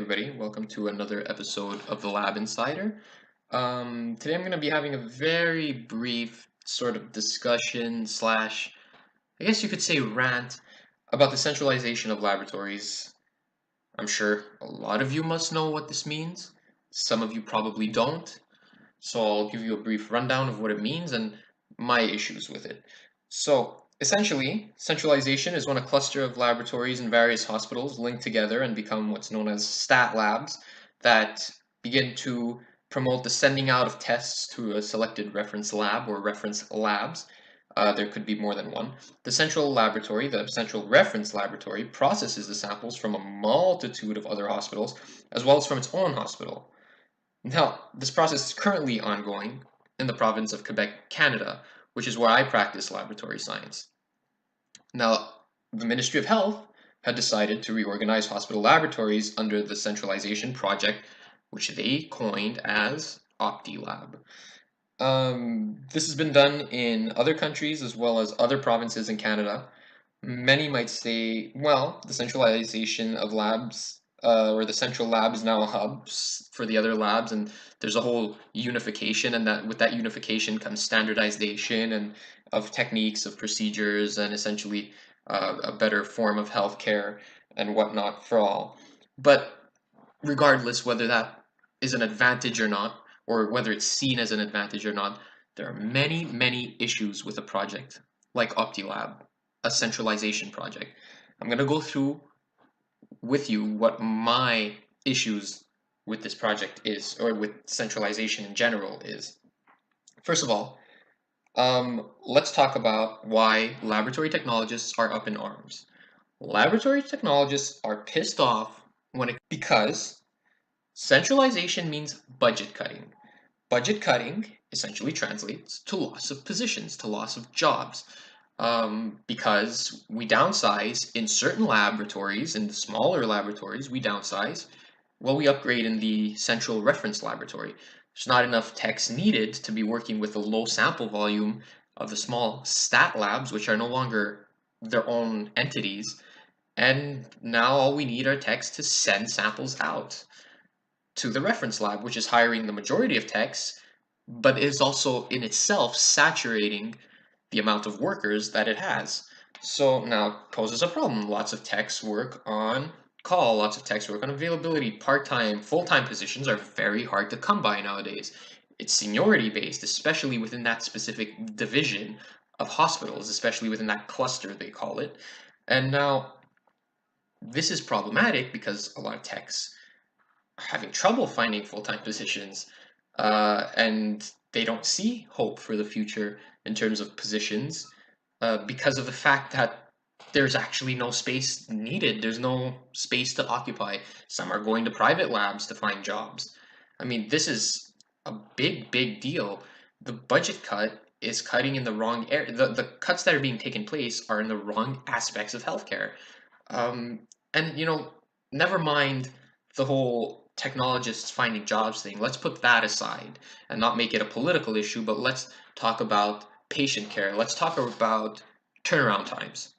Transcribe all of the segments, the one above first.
everybody. Welcome to another episode of the Lab Insider. Today I'm going to be having a very brief sort of discussion slash, I guess you could say rant about the centralization of laboratories. I'm sure a lot of you must know what this means. Some of you probably don't. So I'll give you a brief rundown of what it means and my issues with it. So essentially, centralization is when a cluster of laboratories in various hospitals link together and become what's known as stat labs that begin to promote the sending out of tests to a selected reference lab or reference labs. There could be more than one. The central reference laboratory, processes the samples from a multitude of other hospitals, as well as from its own hospital. Now, this process is currently ongoing in the province of Quebec, Canada, which is where I practice laboratory science. Now, the Ministry of Health had decided to reorganize hospital laboratories under the centralization project, which they coined as Opitlab. This has been done in other countries as well as other provinces in Canada. Many might say, well, the centralization of labs or the central lab is now a hub for the other labs, and there's a whole unification, and that with that unification comes standardization and of techniques, of procedures, and essentially a better form of healthcare and whatnot for all. But regardless whether that is an advantage or not, or whether it's seen as an advantage or not, there are many, many issues with a project like Optilab, a centralization project. I'm going to go through with you what my issues with this project is, or with centralization in general is. First of all, let's talk about why laboratory technologists are up in arms. Laboratory technologists are pissed off because centralization means budget cutting. Budget cutting essentially translates to loss of positions, to loss of jobs. Because we downsize in certain laboratories, in the smaller laboratories, we downsize. Well, we upgrade in the central reference laboratory. There's not enough techs needed to be working with a low sample volume of the small stat labs, which are no longer their own entities. And now all we need are techs to send samples out to the reference lab, which is hiring the majority of techs, but is also in itself saturating the amount of workers that it has. So now it poses a problem. Lots of techs work on call, lots of techs work on availability. Part-time, full-time positions are very hard to come by nowadays. It's seniority based, especially within that specific division of hospitals, especially within that cluster, they call it. And now this is problematic because a lot of techs are having trouble finding full-time positions, and they don't see hope for the future in terms of positions because of the fact that there's actually no space needed. There's no space to occupy. Some are going to private labs to find jobs. I mean, this is a big, big deal. The budget cut is cutting in the wrong area. The cuts that are being taken place are in the wrong aspects of healthcare. And, never mind the whole technologists finding jobs thing. Let's put that aside and not make it a political issue, but let's talk about patient care. Let's talk about turnaround times.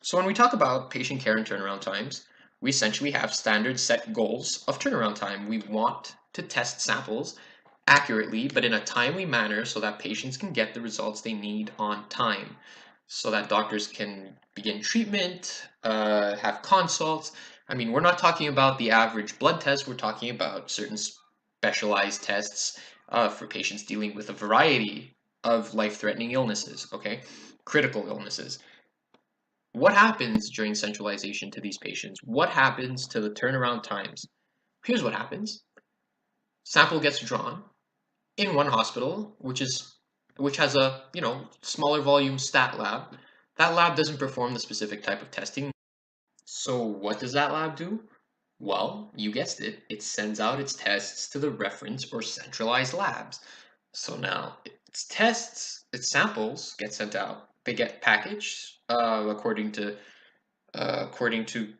So when we talk about patient care and turnaround times, we essentially have standard set goals of turnaround time. We want to test samples accurately, but in a timely manner so that patients can get the results they need on time, so that doctors can begin treatment, have consults. I mean, we're not talking about the average blood test, we're talking about certain specialized tests for patients dealing with a variety of life-threatening illnesses, okay? Critical illnesses. What happens during centralization to these patients? What happens to the turnaround times? Here's what happens. Sample gets drawn in one hospital, which has a smaller volume stat lab. That lab doesn't perform the specific type of testing. So what does that lab do? Well, you guessed it, it sends out its tests to the reference or centralized labs. So now its tests, its samples get sent out. They get packaged according to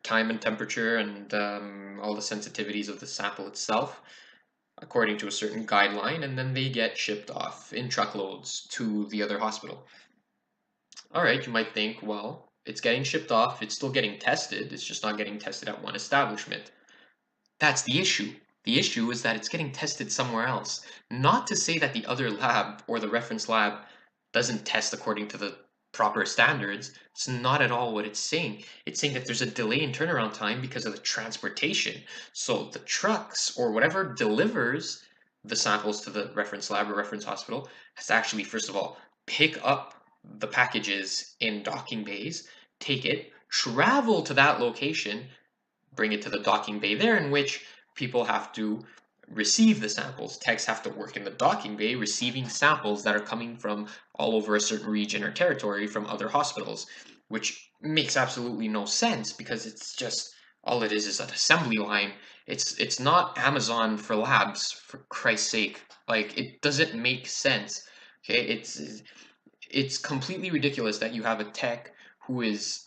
time and temperature and all the sensitivities of the sample itself, according to a certain guideline, and then they get shipped off in truckloads to the other hospital. All right, you might think, well, it's getting shipped off, it's still getting tested, it's just not getting tested at one establishment. That's the issue. The issue is that it's getting tested somewhere else. Not to say that the other lab or the reference lab doesn't test according to the proper standards. It's not at all what it's saying. It's saying that there's a delay in turnaround time because of the transportation. So the trucks or whatever delivers the samples to the reference lab or reference hospital has to actually, first of all, pick up the packages in docking bays, take it, travel to that location, bring it to the docking bay there, in which people have to receive the samples. Techs have to work in the docking bay receiving samples that are coming from all over a certain region or territory from other hospitals, which makes absolutely no sense because it's just all it is an assembly line. It's not Amazon for labs, for Christ's sake. Like, it doesn't make sense. Okay, it's completely ridiculous that you have a tech whose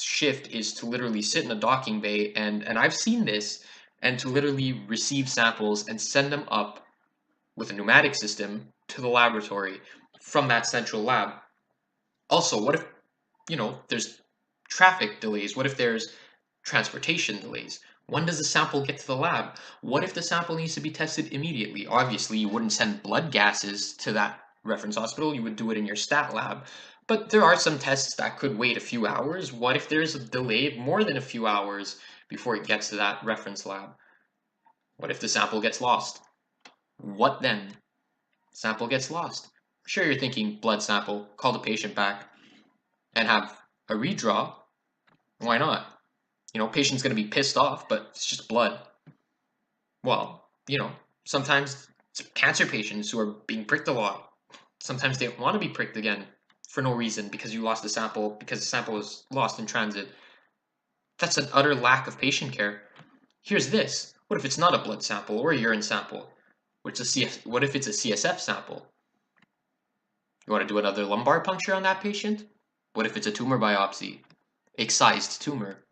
shift is to literally sit in a docking bay and I've seen this, and to literally receive samples and send them up with a pneumatic system to the laboratory from that central lab. Also, what if, there's traffic delays? What if there's transportation delays? When does the sample get to the lab? What if the sample needs to be tested immediately? Obviously, you wouldn't send blood gases to that reference hospital. You would do it in your stat lab. But there are some tests that could wait a few hours. What if there's a delay of more than a few hours before it gets to that reference lab? What if the sample gets lost? What then? Sample gets lost. Sure, you're thinking blood sample, call the patient back, and have a redraw. Why not? Patient's going to be pissed off, but it's just blood. Well, sometimes it's cancer patients who are being pricked a lot. Sometimes they don't want to be pricked again for no reason because you lost the sample, because the sample was lost in transit. That's an utter lack of patient care. Here's this. What if it's not a blood sample or a urine sample? What if it's a CSF sample? You want to do another lumbar puncture on that patient? What if it's a tumor biopsy? Excised tumor.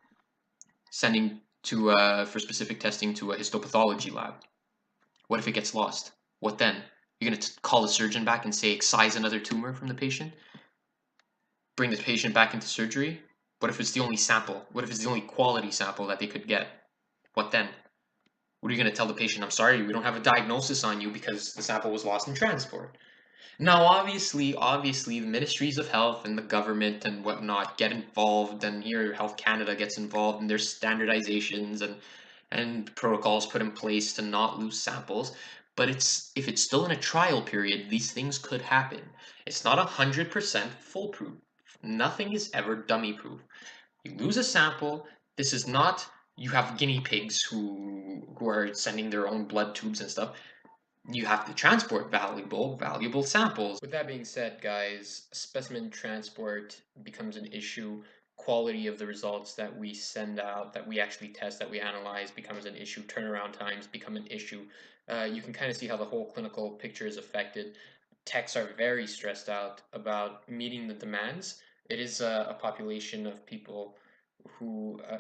Sending to for specific testing to a histopathology lab. What if it gets lost? What then? You're going to call the surgeon back and say excise another tumor from the patient? Bring the patient back into surgery? What if it's the only sample? What if it's the only quality sample that they could get? What then? What are you going to tell the patient? I'm sorry, we don't have a diagnosis on you because the sample was lost in transport. Now, obviously, the ministries of health and the government and whatnot get involved, and here Health Canada gets involved, and there's standardizations and protocols put in place to not lose samples. But if it's still in a trial period, these things could happen. It's not 100% foolproof. Nothing is ever dummy proof. You lose a sample. This is not you have guinea pigs who are sending their own blood tubes and stuff. You have to transport valuable samples. With that being said, guys, specimen transport becomes an issue. Quality of the results that we send out, that we actually test, that we analyze, becomes an issue. Turnaround times become an issue. You can kind of see how the whole clinical picture is affected. Techs are very stressed out about meeting the demands. It is a population of people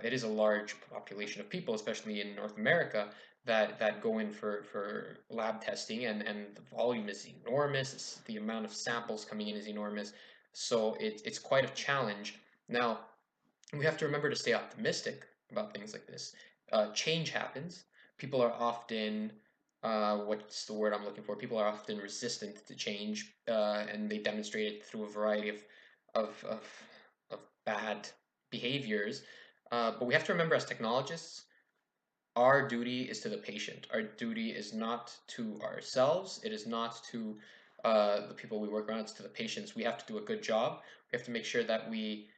it is a large population of people, especially in North America, that go in for lab testing, and the volume is enormous. The amount of samples coming in is enormous. So it's quite a challenge. Now, we have to remember to stay optimistic about things like this. Change happens. People are often, what's the word I'm looking for? People are often resistant to change, and they demonstrate it through a variety of, of, of bad behaviors. But we have to remember, as technologists, our duty is to the patient. Our duty is not to ourselves. It is not to the people we work around. It's to the patients. We have to do a good job. We have to make sure that we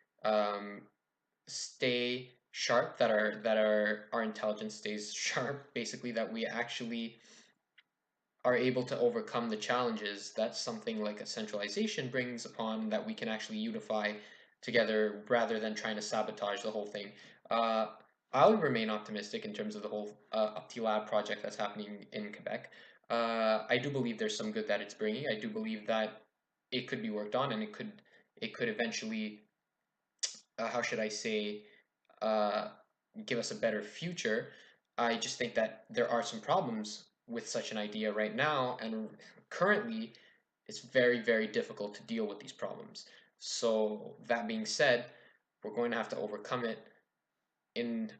stay sharp, that our intelligence stays sharp. Basically, that we actually are able to overcome the challenges that something like a centralization brings upon, that we can actually unify together rather than trying to sabotage the whole thing. I'll remain optimistic in terms of the whole Opitlab project that's happening in Quebec. I do believe there's some good that it's bringing. I do believe that it could be worked on, and it could eventually, how should I say, uh, give us a better future. I just think that there are some problems with such an idea right now, and currently it's very, very difficult to deal with these problems. So that being said, we're going to have to overcome it in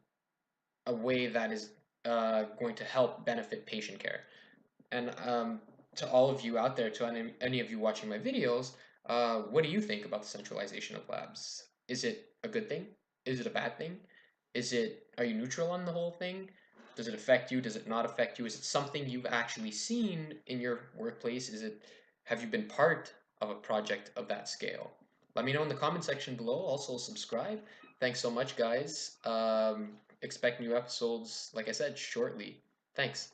a way that is going to help benefit patient care. And to all of you out there, to any of you watching my videos, what do you think about the centralization of labs? Is it a good thing? Is it a bad thing? Are you neutral on the whole thing? Does it affect you? Does it not affect you? Is it something you've actually seen in your workplace? Have you been part of a project of that scale? Let me know in the comment section below. Also, subscribe. Thanks so much, guys. Expect new episodes, like I said, shortly. Thanks.